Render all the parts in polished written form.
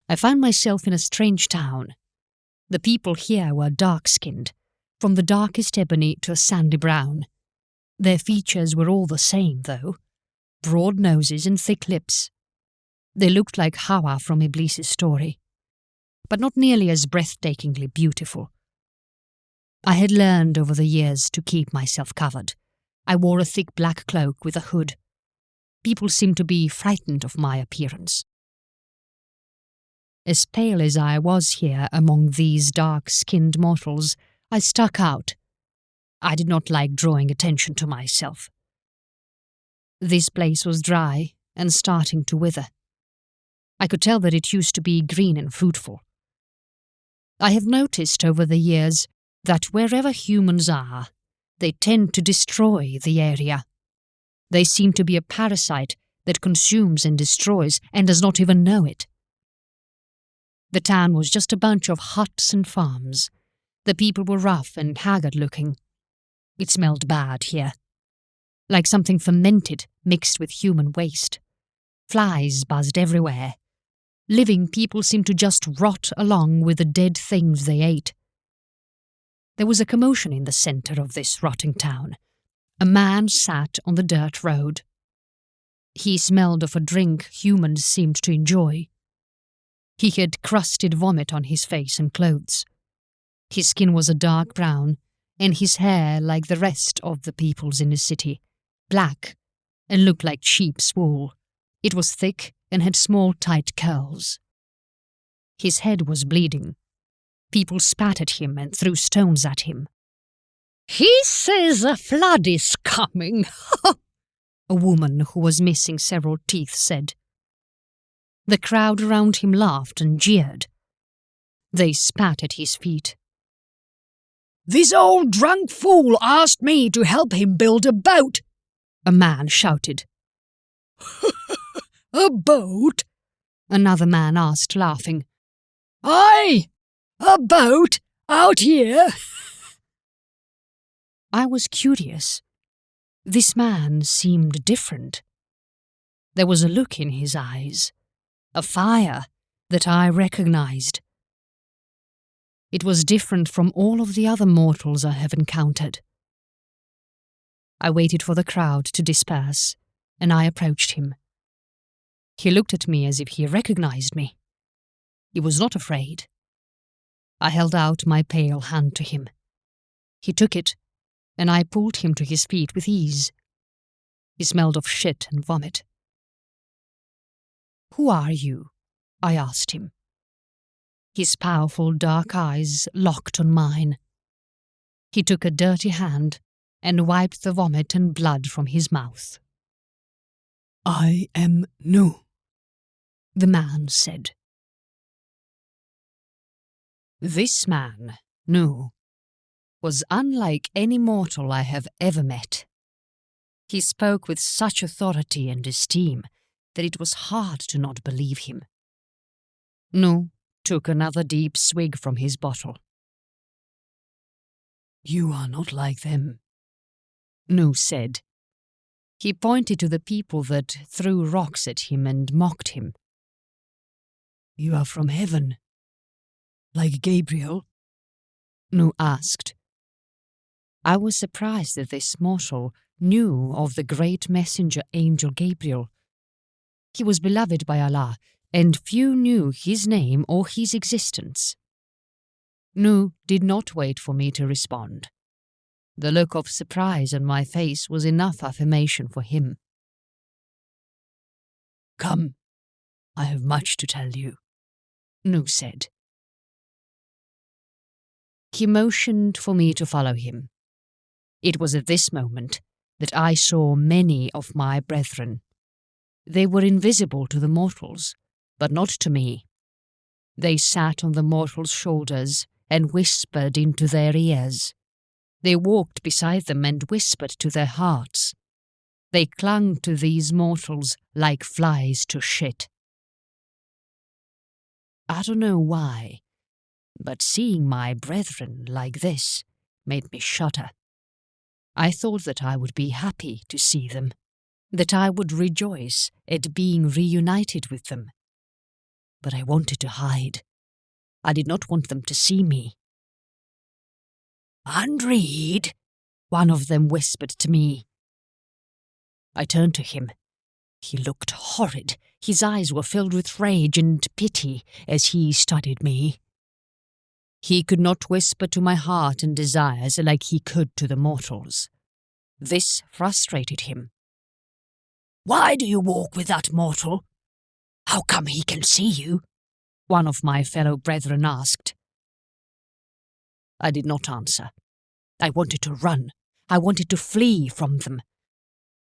I found myself in a strange town. The people here were dark-skinned, from the darkest ebony to a sandy brown. Their features were all the same, though, broad noses and thick lips. They looked like Hawa from Iblis's story, but not nearly as breathtakingly beautiful. I had learned over the years to keep myself covered. I wore a thick black cloak with a hood. People seemed to be frightened of my appearance. As pale as I was here among these dark-skinned mortals, I stuck out. I did not like drawing attention to myself. This place was dry and starting to wither. I could tell that it used to be green and fruitful. I have noticed over the years that wherever humans are, they tend to destroy the area. They seem to be a parasite that consumes and destroys and does not even know it. The town was just a bunch of huts and farms. The people were rough and haggard-looking. It smelled bad here, like something fermented mixed with human waste. Flies buzzed everywhere. Living people seemed to just rot along with the dead things they ate. There was a commotion in the centre of this rotting town. A man sat on the dirt road. He smelled of a drink humans seemed to enjoy. He had crusted vomit on his face and clothes. His skin was a dark brown, and his hair, like the rest of the people's in the city, black, and looked like sheep's wool. It was thick and had small, tight curls. His head was bleeding. People spat at him and threw stones at him. "He says a flood is coming," a woman who was missing several teeth said. The crowd around him laughed and jeered. They spat at his feet. "This old drunk fool asked me to help him build a boat," a man shouted. "A boat?" another man asked, laughing. "Aye, a boat out here?" I was curious. This man seemed different. There was a look in his eyes, a fire that I recognized. It was different from all of the other mortals I have encountered. I waited for the crowd to disperse, and I approached him. He looked at me as if he recognized me. He was not afraid. I held out my pale hand to him. He took it, and I pulled him to his feet with ease. He smelled of shit and vomit. "Who are you?" I asked him. His powerful dark eyes locked on mine. He took a dirty hand and wiped the vomit and blood from his mouth. "I am Nu," the man said. This man, Nu, was unlike any mortal I have ever met. He spoke with such authority and esteem that it was hard to not believe him. Nu took another deep swig from his bottle. "You are not like them," Nu said. He pointed to the people that threw rocks at him and mocked him. "You are from heaven, like Gabriel?" Nu asked. I was surprised that this mortal knew of the great messenger angel Gabriel. He was beloved by Allah, and few knew his name or his existence. Nu did not wait for me to respond. The look of surprise on my face was enough affirmation for him. "Come, I have much to tell you," Nu said. He motioned for me to follow him. It was at this moment that I saw many of my brethren. They were invisible to the mortals, but not to me. They sat on the mortals' shoulders and whispered into their ears. They walked beside them and whispered to their hearts. They clung to these mortals like flies to shit. I don't know why, but seeing my brethren like this made me shudder. I thought that I would be happy to see them, that I would rejoice at being reunited with them. but I wanted to hide. I did not want them to see me. "Andreed," one of them whispered to me. I turned to him. He looked horrid. His eyes were filled with rage and pity as he studied me. He could not whisper to my heart and desires like he could to the mortals. This frustrated him. "Why do you walk with that mortal? How come he can see you?" one of my fellow brethren asked. I did not answer. I wanted to run. I wanted to flee from them.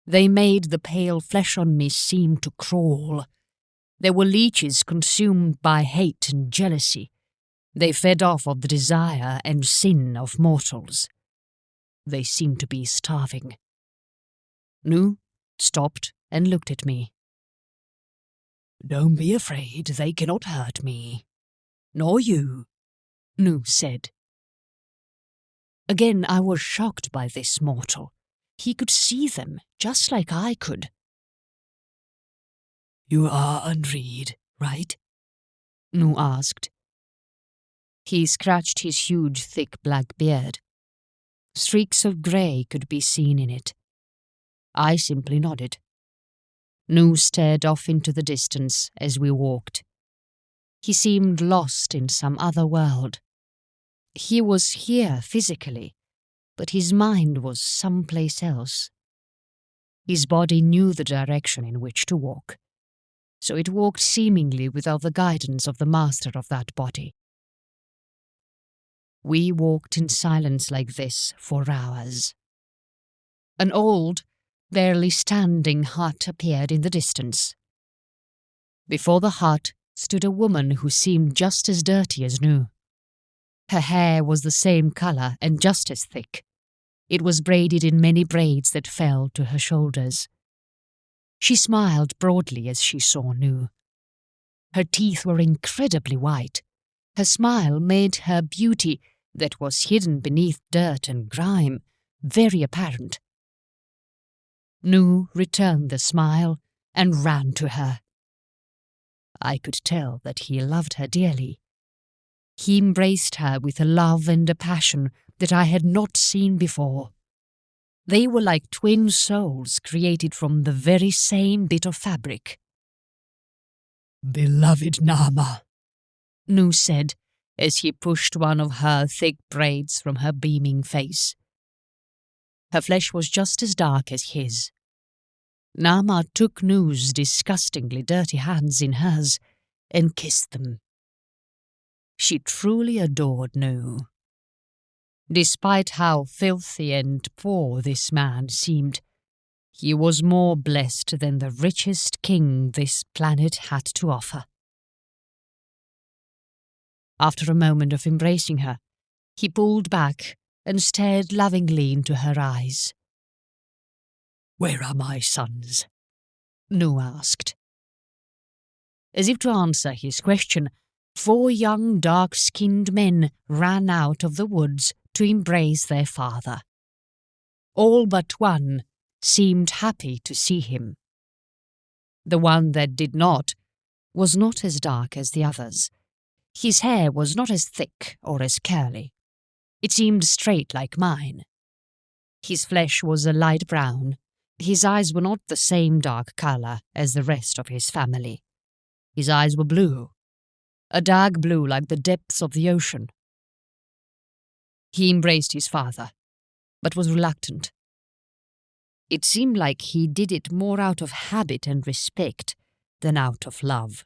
They made the pale flesh on me seem to crawl. They were leeches consumed by hate and jealousy. They fed off of the desire and sin of mortals. They seemed to be starving. Nu stopped and looked at me. "Don't be afraid, they cannot hurt me. Nor you," Nu said. Again I was shocked by this mortal. He could see them, just like I could. "You are Andreed, right?" Nu asked. He scratched his huge, thick black beard. Streaks of grey could be seen in it. I simply nodded. Nu stared off into the distance as we walked. He seemed lost in some other world. He was here physically, but his mind was someplace else. His body knew the direction in which to walk, so it walked seemingly without the guidance of the master of that body. We walked in silence like this for hours. An old, barely standing hut appeared in the distance. Before the hut stood a woman who seemed just as dirty as Nu. Her hair was the same color and just as thick. It was braided in many braids that fell to her shoulders. She smiled broadly as she saw Nu. Her teeth were incredibly white. Her smile made her beauty, that was hidden beneath dirt and grime, very apparent. Nu returned the smile and ran to her. I could tell that he loved her dearly. He embraced her with a love and a passion that I had not seen before. They were like twin souls created from the very same bit of fabric. "Beloved Nama," Nu said as he pushed one of her thick braids from her beaming face. Her flesh was just as dark as his. Nama took Nu's disgustingly dirty hands in hers and kissed them. She truly adored Nu. Despite how filthy and poor this man seemed, he was more blessed than the richest king this planet had to offer. After a moment of embracing her, he pulled back and stared lovingly into her eyes. "Where are my sons?" Nu asked. As if to answer his question, 4 young dark-skinned men ran out of the woods to embrace their father. All but one seemed happy to see him. The one that did not was not as dark as the others. His hair was not as thick or as curly. It seemed straight like mine. His flesh was a light brown. His eyes were not the same dark color as the rest of his family. His eyes were blue, a dark blue like the depths of the ocean. He embraced his father, but was reluctant. It seemed like he did it more out of habit and respect than out of love.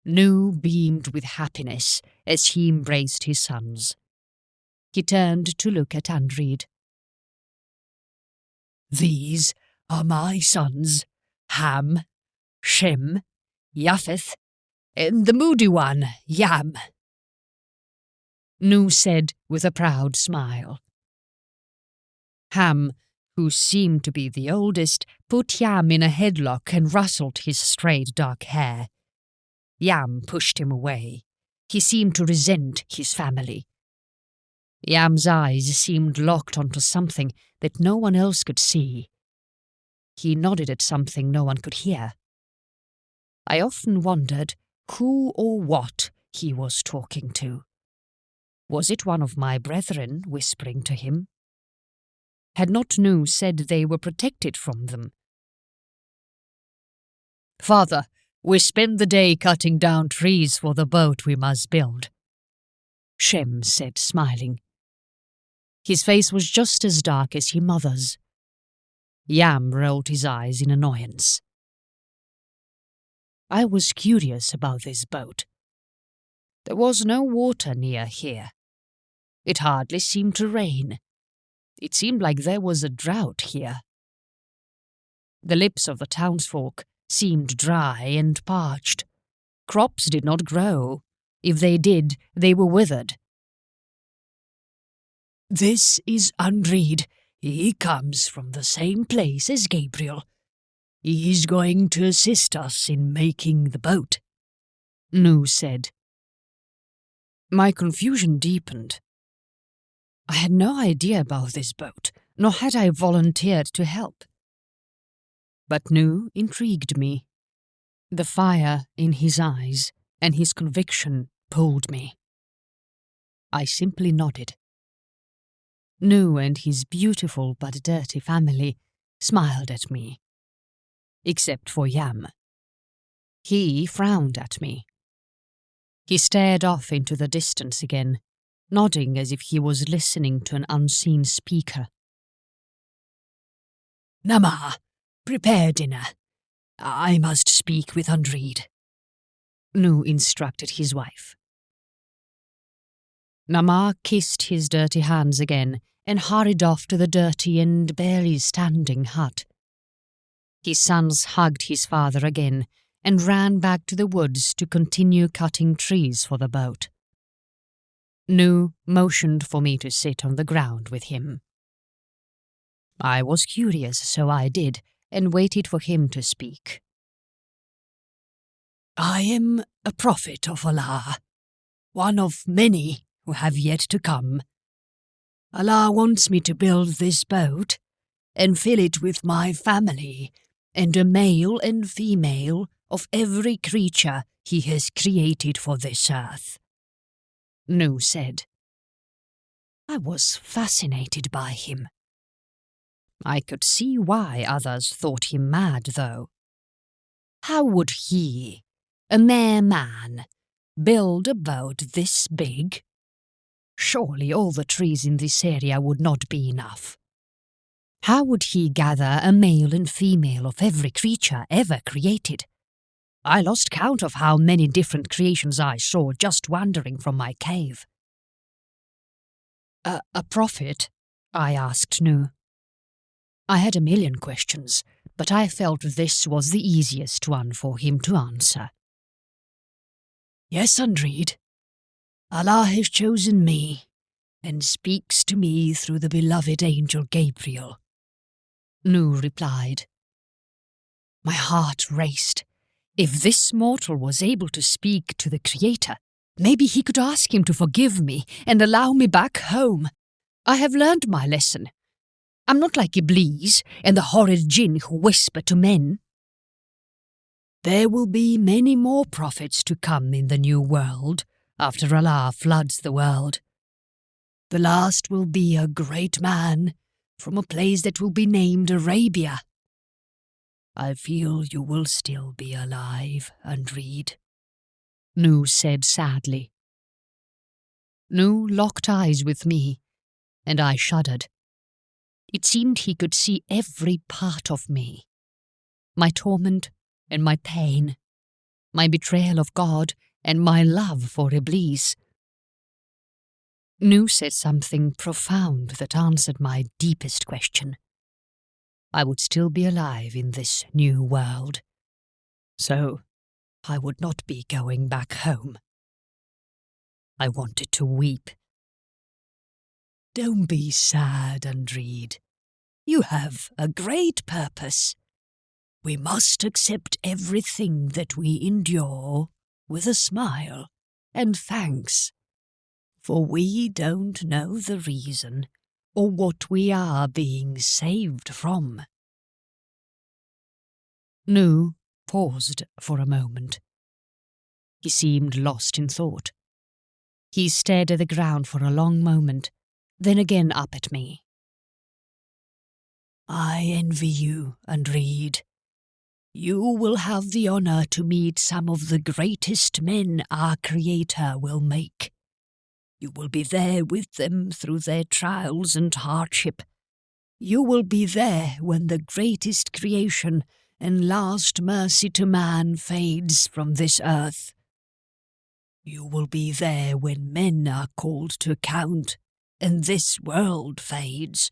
Nu beamed with happiness as he embraced his sons. He turned to look at Andreed. "These are my sons, Ham, Shem, Japheth, and the moody one, Yam," Nu said with a proud smile. Ham, who seemed to be the oldest, put Yam in a headlock and rustled his straight dark hair. Yam pushed him away. He seemed to resent his family. Yam's eyes seemed locked onto something that no one else could see. He nodded at something no one could hear. I often wondered who or what he was talking to. Was it one of my brethren whispering to him? Had not Nu said they were protected from them? "Father, we spend the day cutting down trees for the boat we must build," Shem said, smiling. His face was just as dark as his mother's. Yam rolled his eyes in annoyance. I was curious about this boat. There was no water near here. It hardly seemed to rain. It seemed like there was a drought here. The lips of the townsfolk seemed dry and parched. Crops did not grow. If they did, they were withered. "This is Angrid. He comes from the same place as Gabriel. He is going to assist us in making the boat," Nu said. My confusion deepened. I had no idea about this boat, nor had I volunteered to help. But Nu intrigued me. The fire in his eyes and his conviction pulled me. I simply nodded. Nu and his beautiful but dirty family smiled at me, except for Yam. He frowned at me. He stared off into the distance again, nodding as if he was listening to an unseen speaker. "Nama, prepare dinner. I must speak with Angrid," Nu instructed his wife. Nama kissed his dirty hands again and hurried off to the dirty and barely standing hut. His sons hugged his father again and ran back to the woods to continue cutting trees for the boat. Nu motioned for me to sit on the ground with him. I was curious, so I did, and waited for him to speak. "I am a prophet of Allah, one of many who have yet to come. Allah wants me to build this boat and fill it with my family and a male and female of every creature he has created for this earth," Nu said. I was fascinated by him. I could see why others thought him mad, though. How would he, a mere man, build a boat this big? Surely all the trees in this area would not be enough. How would he gather a male and female of every creature ever created? I lost count of how many different creations I saw just wandering from my cave. A prophet?" I asked Nu. I had a million questions, but I felt this was the easiest one for him to answer. "Yes, Angrid. Allah has chosen me and speaks to me through the beloved angel Gabriel," Nu replied. My heart raced. If this mortal was able to speak to the Creator, maybe he could ask him to forgive me and allow me back home. I have learned my lesson. I'm not like Iblis and the horrid jinn who whisper to men. There will be many more prophets to come in the new world after Allah floods the world. The last will be a great man from a place that will be named Arabia. I feel you will still be alive, Angrid," Nu said sadly. Nu locked eyes with me, and I shuddered. It seemed he could see every part of me. My torment and my pain, my betrayal of God and my love for Iblis. Nu said something profound that answered my deepest question. I would still be alive in this new world, so I would not be going back home. I wanted to weep. "Don't be sad, Angrid. You have a great purpose. We must accept everything that we endure with a smile and thanks, for we don't know the reason or what we are being saved from." Nu paused for a moment. He seemed lost in thought. He stared at the ground for a long moment, then again up at me. "I envy you, Angrid. You will have the honor to meet some of the greatest men our Creator will make. You will be there with them through their trials and hardship. You will be there when the greatest creation and last mercy to man fades from this earth. You will be there when men are called to account and this world fades.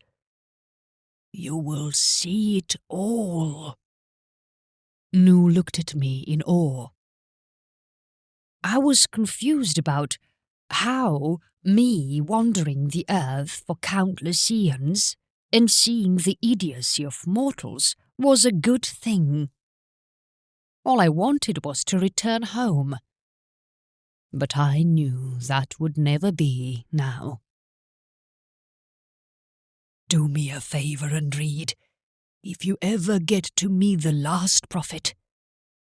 You will see it all." Nu looked at me in awe. I was confused about how me wandering the earth for countless eons and seeing the idiocy of mortals was a good thing. All I wanted was to return home. But I knew that would never be now. "Do me a favor, Angrid. If you ever get to meet the last prophet,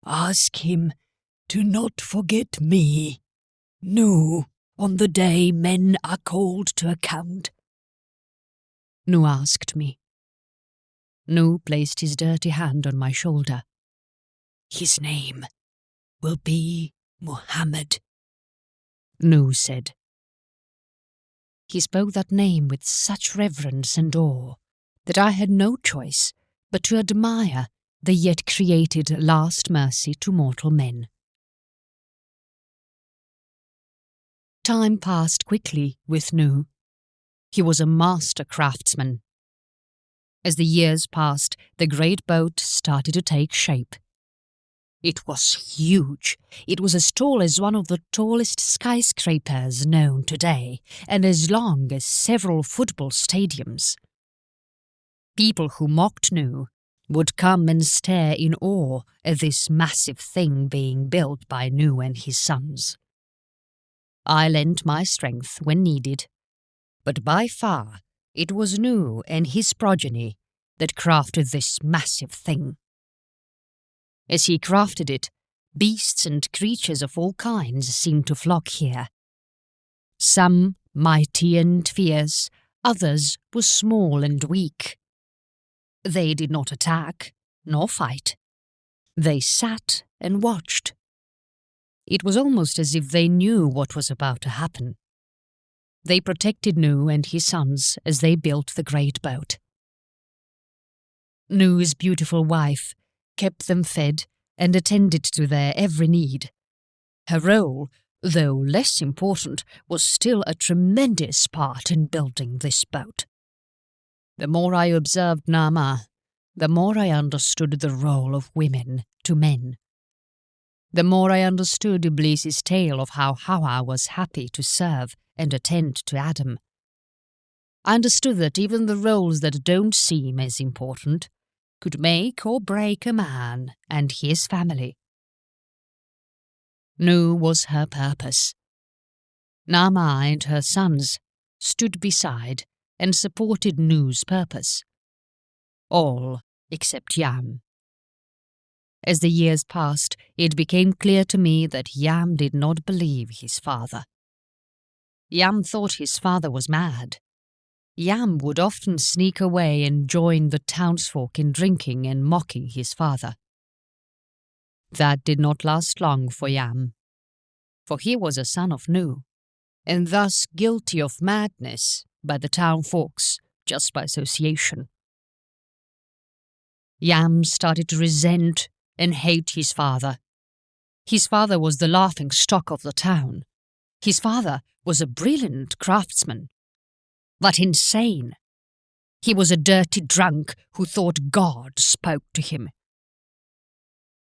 ask him to not forget me, Nu, on the day men are called to account." Nu asked me. Nu placed his dirty hand on my shoulder. "His name will be Muhammad," Nu said. He spoke that name with such reverence and awe that I had no choice but to admire the yet created last mercy to mortal men. Time passed quickly with Nu. He was a master craftsman. As the years passed, the great boat started to take shape. It was huge. It was as tall as one of the tallest skyscrapers known today, and as long as several football stadiums. People who mocked Nu would come and stare in awe at this massive thing being built by Nu and his sons. I lent my strength when needed, but by far it was Nu and his progeny that crafted this massive thing. As he crafted it, beasts and creatures of all kinds seemed to flock here. Some mighty and fierce, others were small and weak. They did not attack, nor fight. They sat and watched. It was almost as if they knew what was about to happen. They protected Nu and his sons as they built the great boat. Nu's beautiful wife kept them fed and attended to their every need. Her role, though less important, was still a tremendous part in building this boat. The more I observed Nama, the more I understood the role of women to men. The more I understood Iblis's tale of how Hawa was happy to serve and attend to Adam. I understood that even the roles that don't seem as important could make or break a man and his family. Nu was her purpose. Nama and her sons stood beside and supported Nu's purpose. All except Yam. As the years passed, it became clear to me that Yam did not believe his father. Yam thought his father was mad. Yam would often sneak away and join the townsfolk in drinking and mocking his father. That did not last long for Yam, for he was a son of Nu, and thus guilty of madness by the townfolks just by association. Yam started to resent and hate his father. His father was the laughing stock of the town. His father was a brilliant craftsman, but insane. He was a dirty drunk who thought God spoke to him.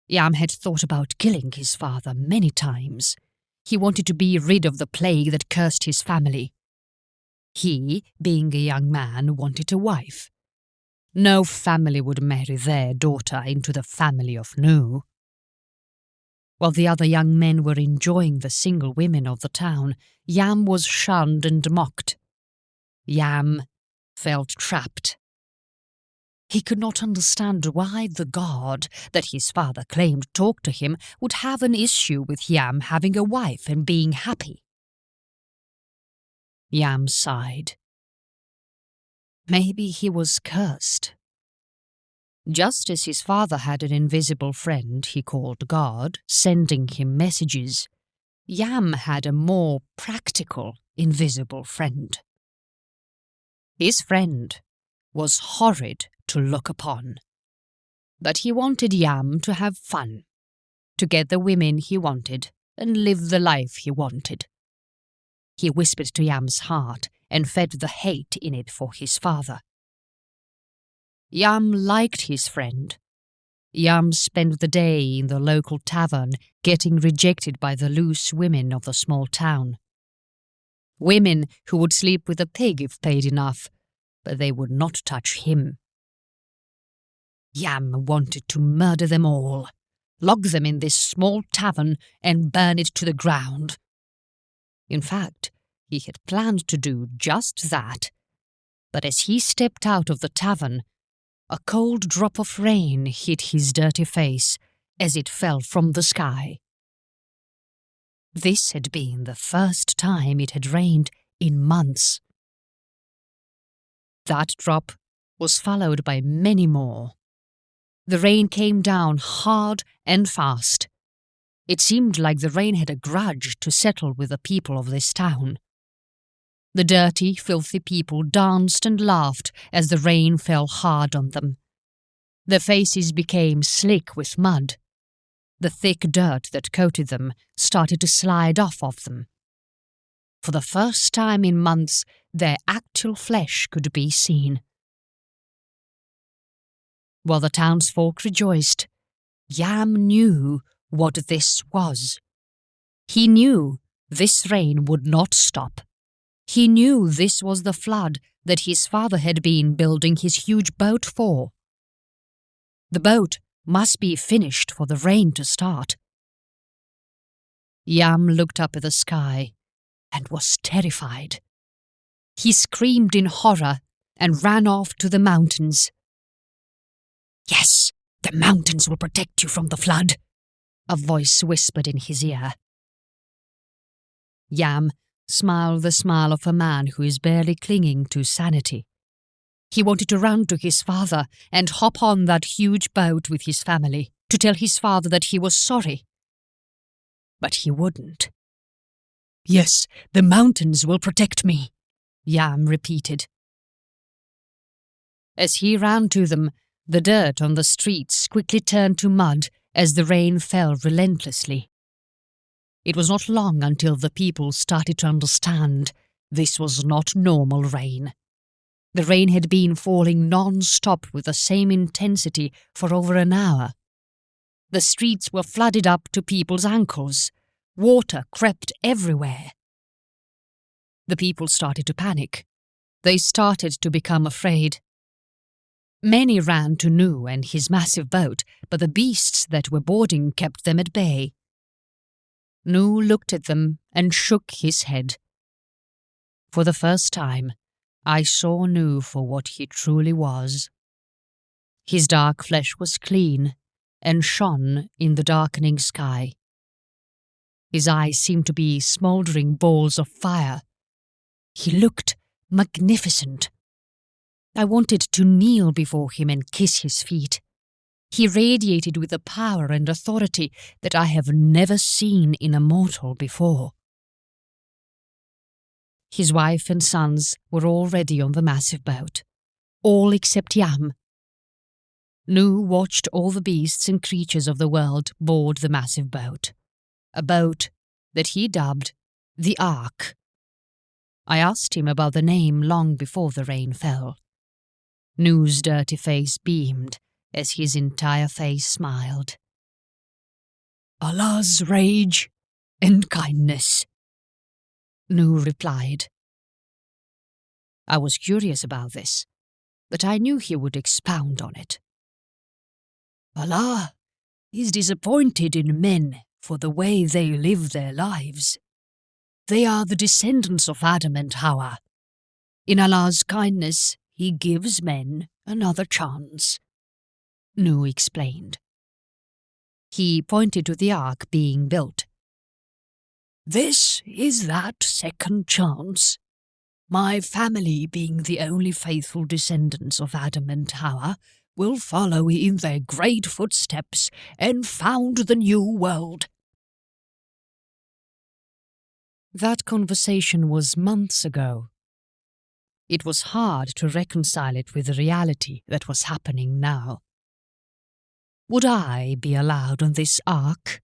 Yam had thought about killing his father many times. He wanted to be rid of the plague that cursed his family. He, being a young man, wanted a wife. No family would marry their daughter into the family of Nu. While the other young men were enjoying the single women of the town, Yam was shunned and mocked. Yam felt trapped. He could not understand why the god that his father claimed talked to him would have an issue with Yam having a wife and being happy. Yam sighed. Maybe he was cursed. Just as his father had an invisible friend he called God, sending him messages, Yam had a more practical, invisible friend. His friend was horrid to look upon, but he wanted Yam to have fun, to get the women he wanted and live the life he wanted. He whispered to Yam's heart and fed the hate in it for his father. Yam liked his friend. Yam spent the day in the local tavern getting rejected by the loose women of the small town. Women who would sleep with a pig if paid enough, but they would not touch him. Yam wanted to murder them all, log them in this small tavern and burn it to the ground. In fact, he had planned to do just that, but as he stepped out of the tavern, a cold drop of rain hit his dirty face as it fell from the sky. This had been the first time it had rained in months. That drop was followed by many more. The rain came down hard and fast. It seemed like the rain had a grudge to settle with the people of this town. The dirty, filthy people danced and laughed as the rain fell hard on them. Their faces became slick with mud. The thick dirt that coated them started to slide off of them. For the first time in months, their actual flesh could be seen. While the townsfolk rejoiced, Yam knew what this was. He knew this rain would not stop. He knew this was the flood that his father had been building his huge boat for. The boat must be finished for the rain to start. Yam looked up at the sky and was terrified. He screamed in horror and ran off to the mountains. "Yes, the mountains will protect you from the flood," a voice whispered in his ear. Yam smiled the smile of a man who is barely clinging to sanity. He wanted to run to his father and hop on that huge boat with his family, to tell his father that he was sorry. But he wouldn't. "Yes, the mountains will protect me," Yam repeated. As he ran to them, the dirt on the streets quickly turned to mud as the rain fell relentlessly. It was not long until the people started to understand this was not normal rain. The rain had been falling non-stop with the same intensity for over an hour. The streets were flooded up to people's ankles. Water crept everywhere. The people started to panic. They started to become afraid. Many ran to Nu and his massive boat, but the beasts that were boarding kept them at bay. Nu looked at them and shook his head. For the first time, I saw Nu for what he truly was. His dark flesh was clean and shone in the darkening sky. His eyes seemed to be smouldering balls of fire. He looked magnificent. I wanted to kneel before him and kiss his feet. He radiated with a power and authority that I have never seen in a mortal before. His wife and sons were already on the massive boat, all except Yam. Nu watched all the beasts and creatures of the world board the massive boat, a boat that he dubbed the Ark. I asked him about the name long before the rain fell. Nu's dirty face beamed as his entire face smiled. "Allah's rage and kindness," Nu replied. I was curious about this, but I knew he would expound on it. "Allah is disappointed in men for the way they live their lives. They are the descendants of Adam and Hawa. In Allah's kindness, he gives men another chance," Nu explained. He pointed to the ark being built. "This is that second chance. My family, being the only faithful descendants of Adam and Hawa, will follow in their great footsteps and found the new world." That conversation was months ago. It was hard to reconcile it with the reality that was happening now. Would I be allowed on this ark?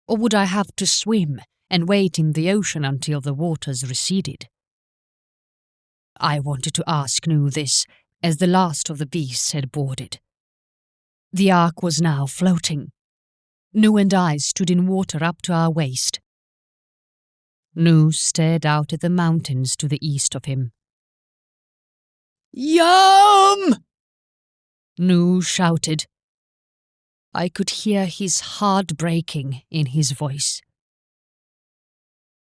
Or would I have to swim and wait in the ocean until the waters receded? I wanted to ask Nu this as the last of the beasts had boarded. The ark was now floating. Nu and I stood in water up to our waist. Nu stared out at the mountains to the east of him. "Yum!" Nu shouted. I could hear his heart breaking in his voice.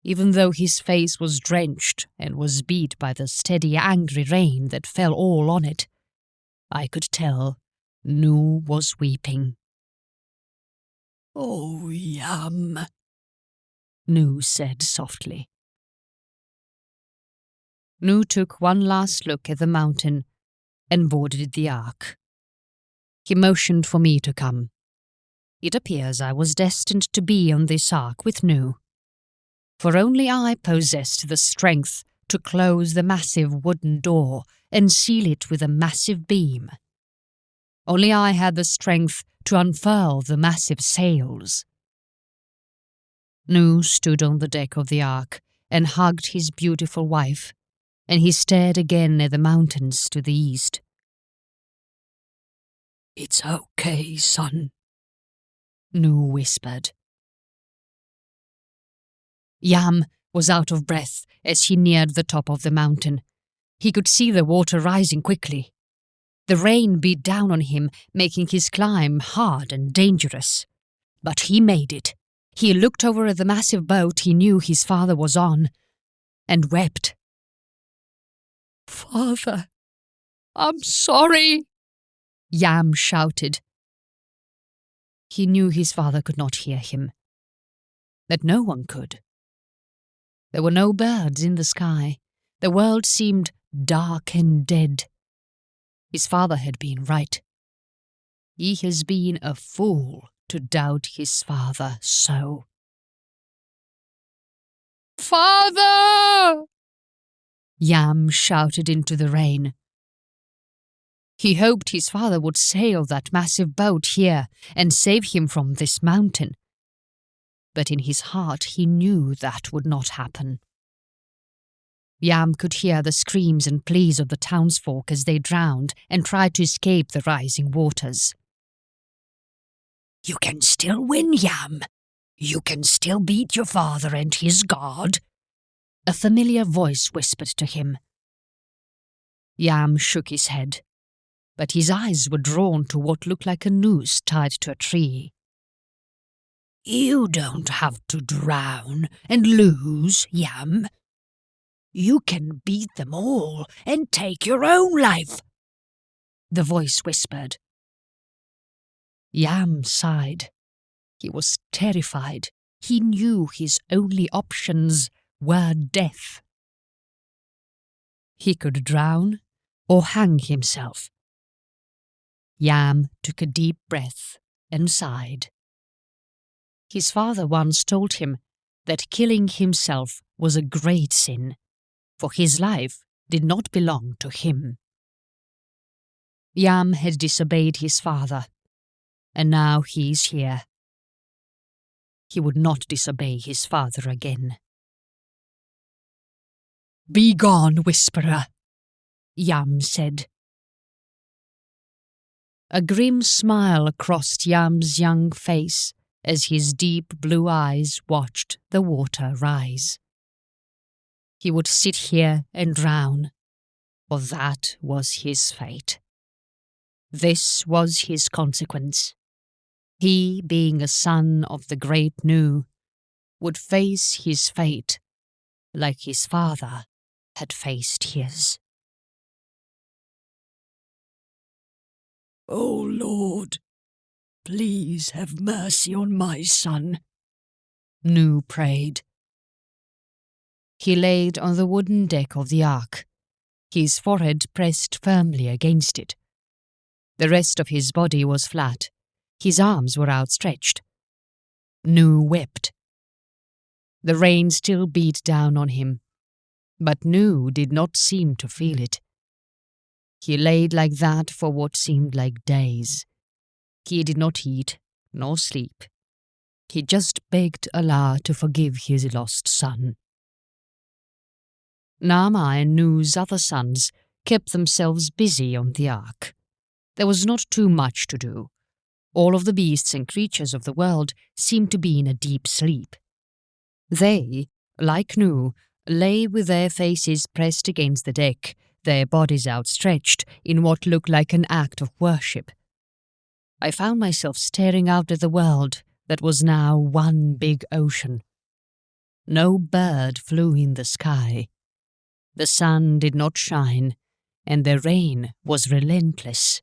Even though his face was drenched and was beat by the steady, angry rain that fell all on it, I could tell Nu was weeping. "Oh, Yum," Nu said softly. Nu took one last look at the mountain and boarded the ark. He motioned for me to come. It appears I was destined to be on this ark with Nu, for only I possessed the strength to close the massive wooden door and seal it with a massive beam. Only I had the strength to unfurl the massive sails. Nu stood on the deck of the ark and hugged his beautiful wife, and he stared again at the mountains to the east. "It's okay, son," Nu whispered. Yam was out of breath as he neared the top of the mountain. He could see the water rising quickly. The rain beat down on him, making his climb hard and dangerous. But he made it. He looked over at the massive boat he knew his father was on, and wept. "Father, I'm sorry," Yam shouted. He knew his father could not hear him, that no one could. There were no birds in the sky. The world seemed dark and dead. His father had been right. He has been a fool to doubt his father so. "Father!" Yam shouted into the rain. He hoped his father would sail that massive boat here and save him from this mountain. But in his heart he knew that would not happen. Yam could hear the screams and pleas of the townsfolk as they drowned and tried to escape the rising waters. "You can still win, Yam. You can still beat your father and his god," a familiar voice whispered to him. Yam shook his head, but his eyes were drawn to what looked like a noose tied to a tree. "You don't have to drown and lose, Yam. You can beat them all and take your own life," the voice whispered. Yam sighed. He was terrified. He knew his only options were death. He could drown or hang himself. Yam took a deep breath and sighed. His father once told him that killing himself was a great sin, for his life did not belong to him. Yam had disobeyed his father, and now he is here. He would not disobey his father again. "Be gone, whisperer," Yam said. A grim smile crossed Yam's young face as his deep blue eyes watched the water rise. He would sit here and drown, for that was his fate. This was his consequence. He, being a son of the great Nu, would face his fate like his father had faced his. "O Lord, please have mercy on my son," Nu prayed. He laid on the wooden deck of the ark, his forehead pressed firmly against it. The rest of his body was flat, his arms were outstretched. Nu wept. The rain still beat down on him, but Nu did not seem to feel it. He laid like that for what seemed like days. He did not eat nor sleep. He just begged Allah to forgive his lost son. Naama and Nu's other sons kept themselves busy on the ark. There was not too much to do. All of the beasts and creatures of the world seemed to be in a deep sleep. They, like Nu, lay with their faces pressed against the deck, their bodies outstretched in what looked like an act of worship. I found myself staring out at the world that was now one big ocean. No bird flew in the sky. The sun did not shine, and the rain was relentless.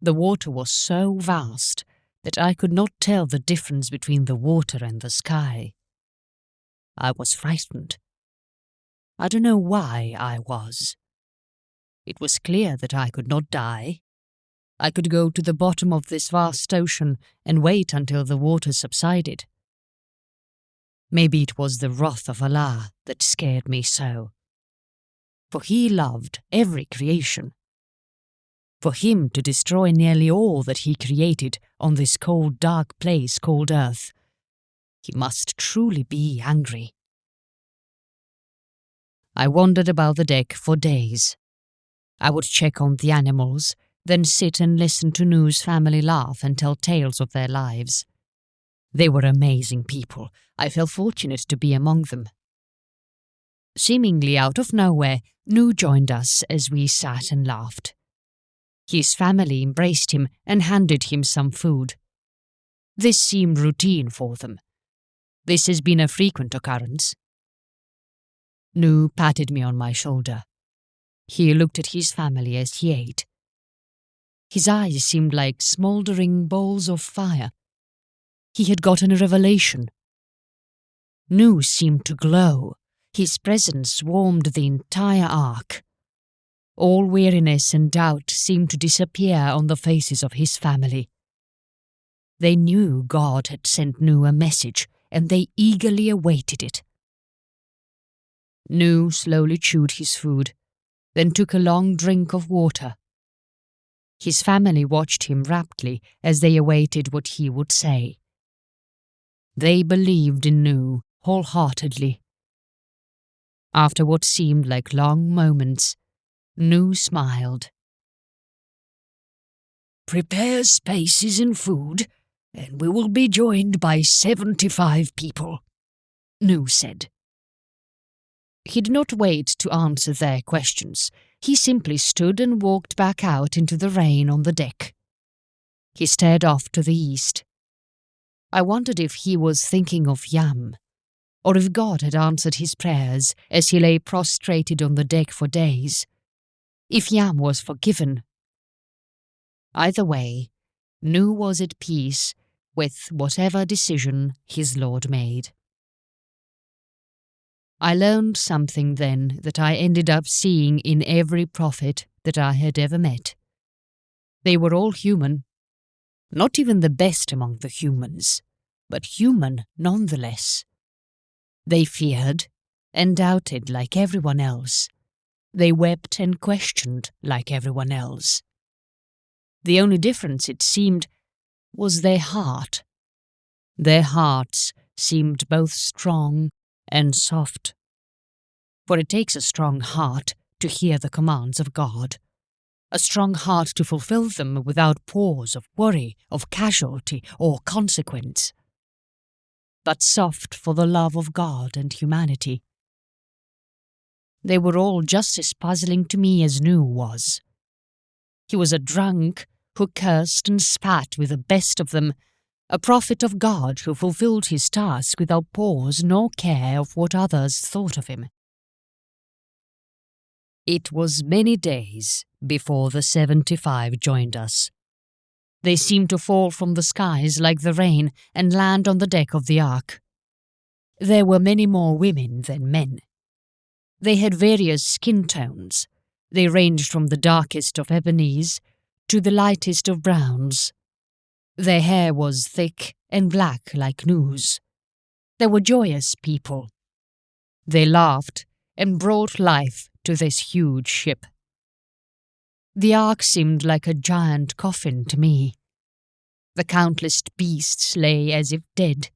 The water was so vast that I could not tell the difference between the water and the sky. I was frightened. I don't know why I was. It was clear that I could not die. I could go to the bottom of this vast ocean and wait until the water subsided. Maybe it was the wrath of Allah that scared me so. For He loved every creation. For Him to destroy nearly all that He created on this cold, dark place called Earth, He must truly be angry. I wandered about the deck for days. I would check on the animals, then sit and listen to Nu's family laugh and tell tales of their lives. They were amazing people. I felt fortunate to be among them. Seemingly out of nowhere, Nu joined us as we sat and laughed. His family embraced him and handed him some food. This seemed routine for them. This has been a frequent occurrence. Nu patted me on my shoulder. He looked at his family as he ate. His eyes seemed like smouldering balls of fire. He had gotten a revelation. Nu seemed to glow. His presence warmed the entire ark. All weariness and doubt seemed to disappear on the faces of his family. They knew God had sent Nu a message, and they eagerly awaited it. Nu slowly chewed his food, then took a long drink of water. His family watched him raptly as they awaited what he would say. They believed in Nu wholeheartedly. After what seemed like long moments, Nu smiled. "Prepare spaces and food, and we will be joined by 75 people," Nu said. He did not wait to answer their questions. He simply stood and walked back out into the rain on the deck. He stared off to the east. I wondered if he was thinking of Yam, or if God had answered his prayers as he lay prostrated on the deck for days. If Yam was forgiven. Either way, Nu was at peace with whatever decision his Lord made. I learned something then that I ended up seeing in every prophet that I had ever met. They were all human, not even the best among the humans, but human nonetheless. They feared and doubted like everyone else. They wept and questioned like everyone else. The only difference, it seemed, was their heart. Their hearts seemed both strong and soft. For it takes a strong heart to hear the commands of God, a strong heart to fulfill them without pause of worry, of casualty, or consequence, but soft for the love of God and humanity. They were all just as puzzling to me as Nu was. He was a drunk who cursed and spat with the best of them, a prophet of God who fulfilled his task without pause nor care of what others thought of him. It was many days before the 75 joined us. They seemed to fall from the skies like the rain and land on the deck of the Ark. There were many more women than men. They had various skin tones. They ranged from the darkest of ebonies to the lightest of browns. Their hair was thick and black like news. They were joyous people. They laughed and brought life to this huge ship. The Ark seemed like a giant coffin to me. The countless beasts lay as if dead.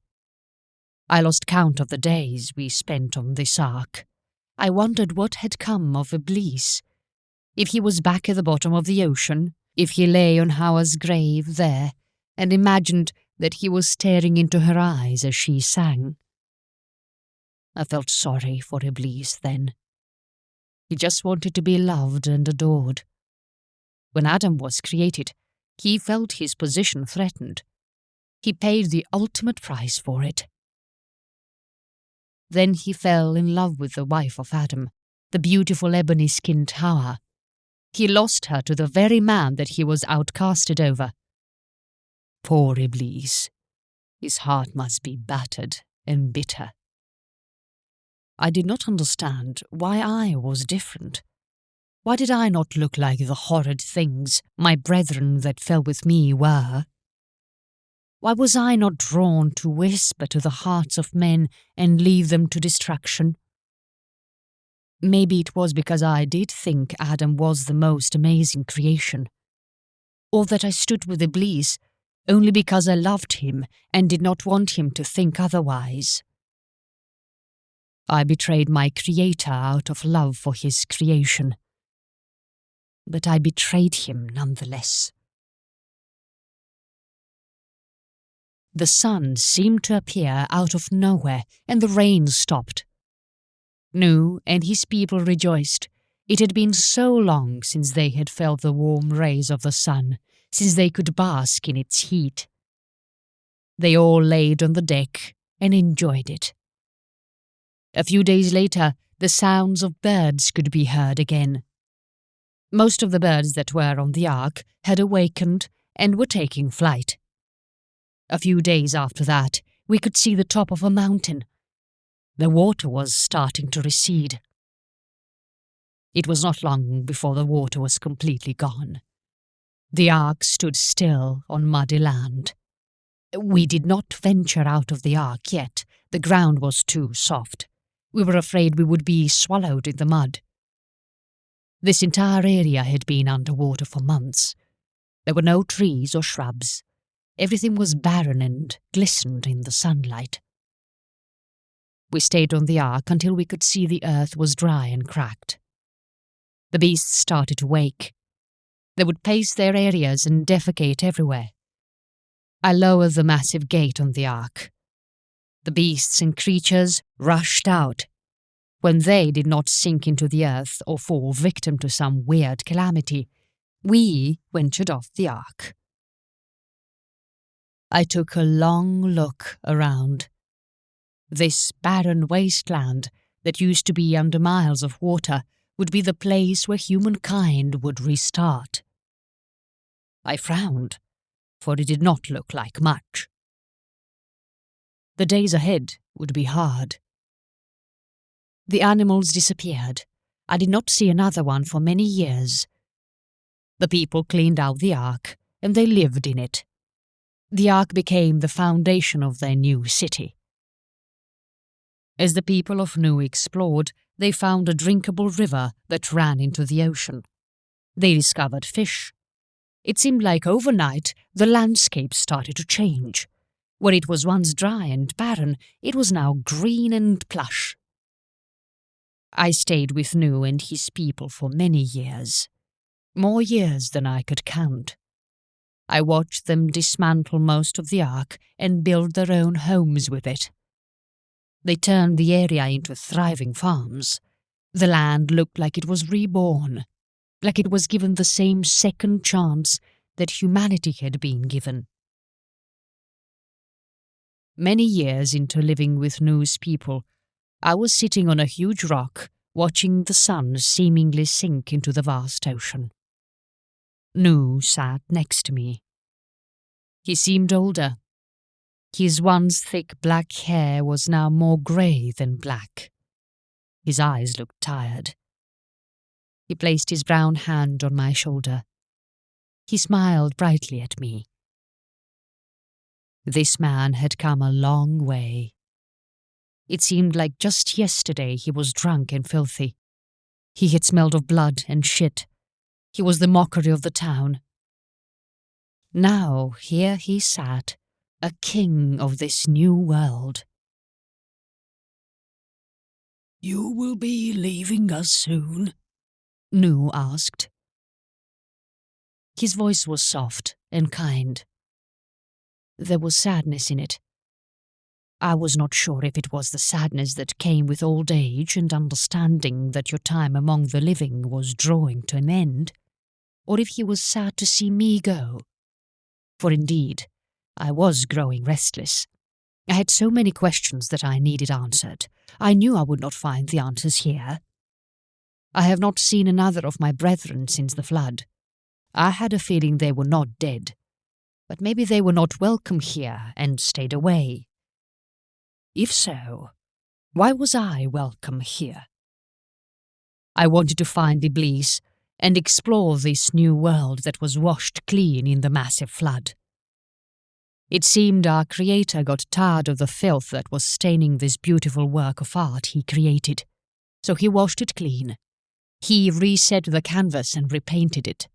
I lost count of the days we spent on this Ark. I wondered what had come of Iblis. If he was back at the bottom of the ocean, if he lay on Hawa's grave there, and imagined that he was staring into her eyes as she sang. I felt sorry for Iblis then. He just wanted to be loved and adored. When Adam was created, he felt his position threatened. He paid the ultimate price for it. Then he fell in love with the wife of Adam, the beautiful ebony-skinned Hawa. He lost her to the very man that he was outcasted over. Poor Iblis. His heart must be battered and bitter. I did not understand why I was different. Why did I not look like the horrid things my brethren that fell with me were? Why was I not drawn to whisper to the hearts of men and leave them to destruction? Maybe it was because I did think Adam was the most amazing creation, or that I stood with Iblis only because I loved him and did not want him to think otherwise. I betrayed my Creator out of love for his creation, but I betrayed him nonetheless. The sun seemed to appear out of nowhere, and the rain stopped. Nu and his people rejoiced. It had been so long since they had felt the warm rays of the sun, since they could bask in its heat. They all laid on the deck and enjoyed it. A few days later, the sounds of birds could be heard again. Most of the birds that were on the Ark had awakened and were taking flight. A few days after that, we could see the top of a mountain. The water was starting to recede. It was not long before the water was completely gone. The Ark stood still on muddy land. We did not venture out of the Ark yet. The ground was too soft. We were afraid we would be swallowed in the mud. This entire area had been underwater for months. There were no trees or shrubs. Everything was barren and glistened in the sunlight. We stayed on the Ark until we could see the earth was dry and cracked. The beasts started to wake. They would pace their areas and defecate everywhere. I lowered the massive gate on the Ark. The beasts and creatures rushed out. When they did not sink into the earth or fall victim to some weird calamity, we ventured off the Ark. I took a long look around. This barren wasteland that used to be under miles of water would be the place where humankind would restart. I frowned, for it did not look like much. The days ahead would be hard. The animals disappeared. I did not see another one for many years. The people cleaned out the Ark, and they lived in it. The Ark became the foundation of their new city. As the people of Nu explored, they found a drinkable river that ran into the ocean. They discovered fish. It seemed like overnight the landscape started to change. Where it was once dry and barren, it was now green and plush. I stayed with Nu and his people for many years, more years than I could count. I watched them dismantle most of the Ark and build their own homes with it. They turned the area into thriving farms. The land looked like it was reborn, like it was given the same second chance that humanity had been given. Many years into living with Nu's people, I was sitting on a huge rock watching the sun seemingly sink into the vast ocean. Nu sat next to me. He seemed older. His once thick black hair was now more grey than black. His eyes looked tired. He placed his brown hand on my shoulder. He smiled brightly at me. This man had come a long way. It seemed like just yesterday he was drunk and filthy. He had smelled of blood and shit. He was the mockery of the town. Now here he sat, a king of this new world. "You will be leaving us soon?" Nu asked. His voice was soft and kind. There was sadness in it. I was not sure if it was the sadness that came with old age and understanding that your time among the living was drawing to an end, or if he was sad to see me go. For indeed, I was growing restless. I had so many questions that I needed answered. I knew I would not find the answers here. I have not seen another of my brethren since the flood. I had a feeling they were not dead, but maybe they were not welcome here and stayed away. If so, why was I welcome here? I wanted to find Iblis and explore this new world that was washed clean in the massive flood. It seemed our Creator got tired of the filth that was staining this beautiful work of art he created, so he washed it clean. He reset the canvas and repainted it.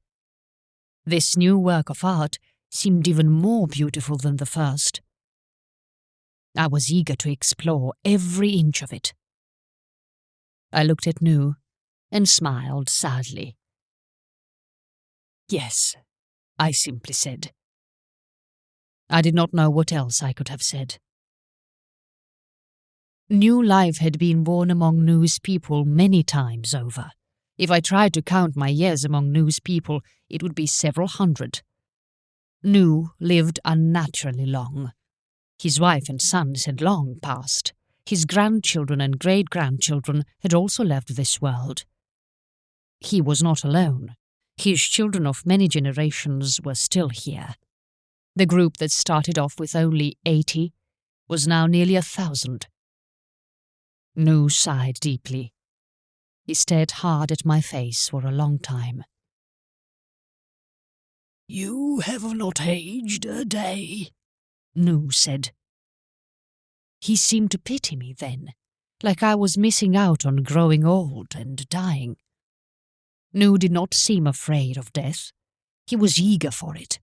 This new work of art seemed even more beautiful than the first. I was eager to explore every inch of it. I looked at Nu and smiled sadly. "Yes," I simply said. I did not know what else I could have said. New life had been born among Nu's people many times over. If I tried to count my years among Nu's people, it would be several hundred. Nu lived unnaturally long. His wife and sons had long passed. His grandchildren and great-grandchildren had also left this world. He was not alone. His children of many generations were still here. The group that started off with only 80 was now nearly 1,000. Nu sighed deeply. He stared hard at my face for a long time. "You have not aged a day," Nu said. He seemed to pity me then, like I was missing out on growing old and dying. Nu did not seem afraid of death. He was eager for it,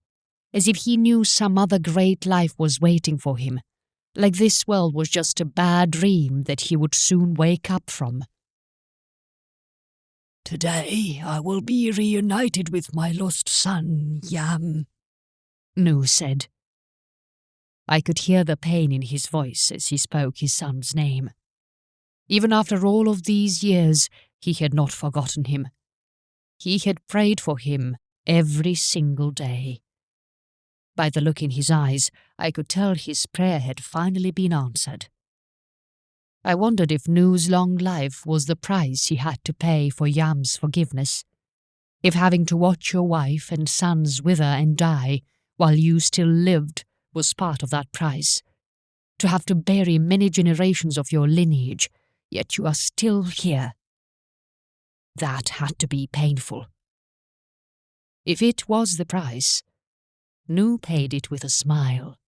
as if he knew some other great life was waiting for him, like this world was just a bad dream that he would soon wake up from. "Today I will be reunited with my lost son, Yam," Nu said. I could hear the pain in his voice as he spoke his son's name. Even after all of these years, he had not forgotten him. He had prayed for him every single day. By the look in his eyes, I could tell his prayer had finally been answered. I wondered if Nu's long life was the price he had to pay for Yam's forgiveness. If having to watch your wife and sons wither and die while you still lived was part of that price. To have to bury many generations of your lineage, yet you are still here. That had to be painful. If it was the price, Nu paid it with a smile.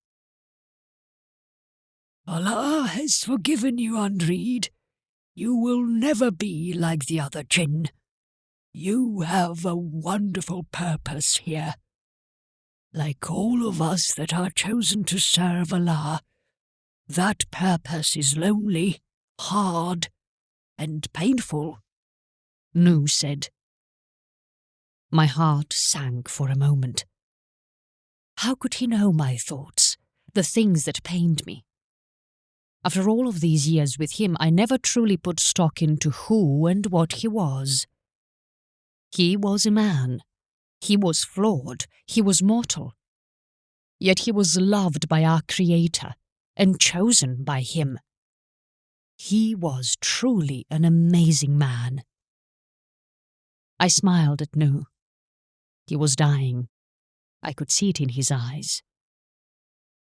"Allah has forgiven you, Andreed. You will never be like the other jinn. You have a wonderful purpose here. Like all of us that are chosen to serve Allah, that purpose is lonely, hard, and painful," Nu said. My heart sank for a moment. How could he know my thoughts, the things that pained me? After all of these years with him, I never truly put stock into who and what he was. He was a man. He was flawed. He was mortal. Yet he was loved by our Creator and chosen by him. He was truly an amazing man. I smiled at Nu. He was dying. I could see it in his eyes.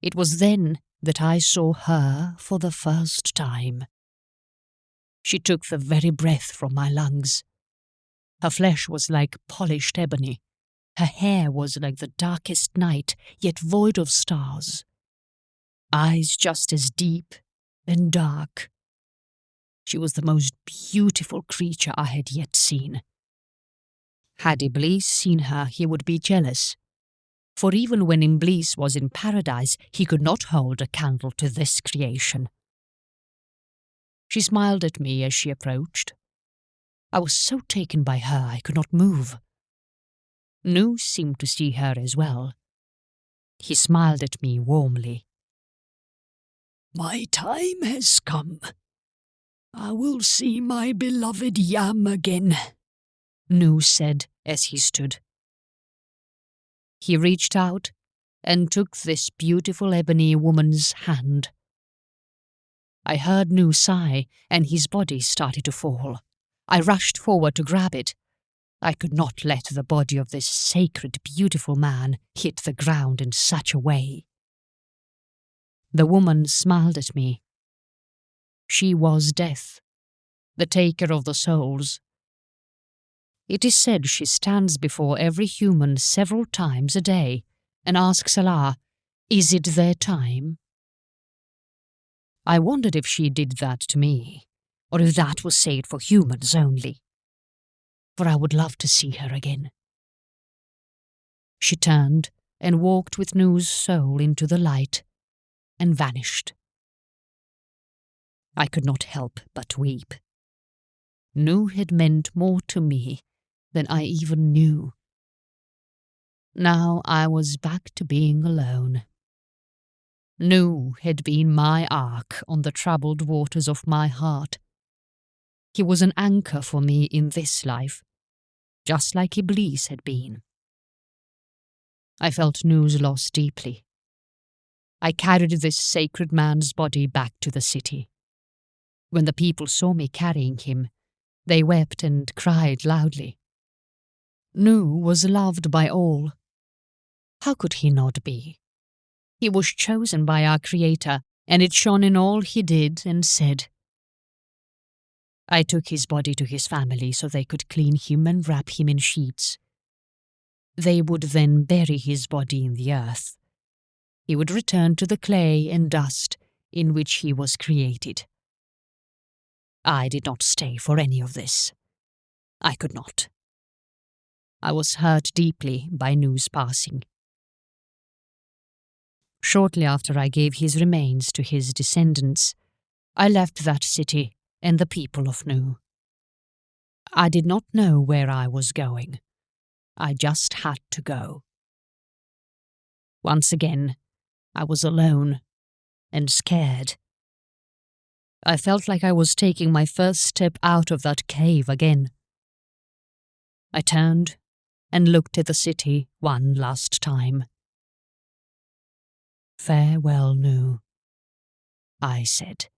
It was then that I saw her for the first time. She took the very breath from my lungs. Her flesh was like polished ebony. Her hair was like the darkest night, yet void of stars. Eyes just as deep and dark. She was the most beautiful creature I had yet seen. Had Iblis seen her, he would be jealous. For even when Iblis was in paradise, he could not hold a candle to this creation. She smiled at me as she approached. I was so taken by her I could not move. Nu seemed to see her as well. He smiled at me warmly. My time has come. I will see my beloved Yam again, Nu said as he stood. He reached out and took this beautiful ebony woman's hand. I heard Nu sigh, and his body started to fall. I rushed forward to grab it. I could not let the body of this sacred, beautiful man hit the ground in such a way. The woman smiled at me. She was Death, the taker of the souls. It is said she stands before every human several times a day and asks Allah, "Is it their time?" I wondered if she did that to me, or if that was said for humans only, for I would love to see her again. She turned and walked with Nu's soul into the light and vanished. I could not help but weep. Nu had meant more to me than I even knew. Now I was back to being alone. Nu had been my ark on the troubled waters of my heart. He was an anchor for me in this life, just like Iblis had been. I felt Nu's loss deeply. I carried this sacred man's body back to the city. When the people saw me carrying him, they wept and cried loudly. Nu was loved by all. How could he not be? He was chosen by our Creator, and it shone in all he did and said. I took his body to his family so they could clean him and wrap him in sheets. They would then bury his body in the earth. He would return to the clay and dust in which he was created. I did not stay for any of this. I could not. I was hurt deeply by Nu's passing. Shortly after I gave his remains to his descendants, I left that city and the people of Nu. I did not know where I was going. I just had to go. Once again, I was alone and scared. I felt like I was taking my first step out of that cave again. I turned and looked at the city one last time. "Farewell, Nu," I said.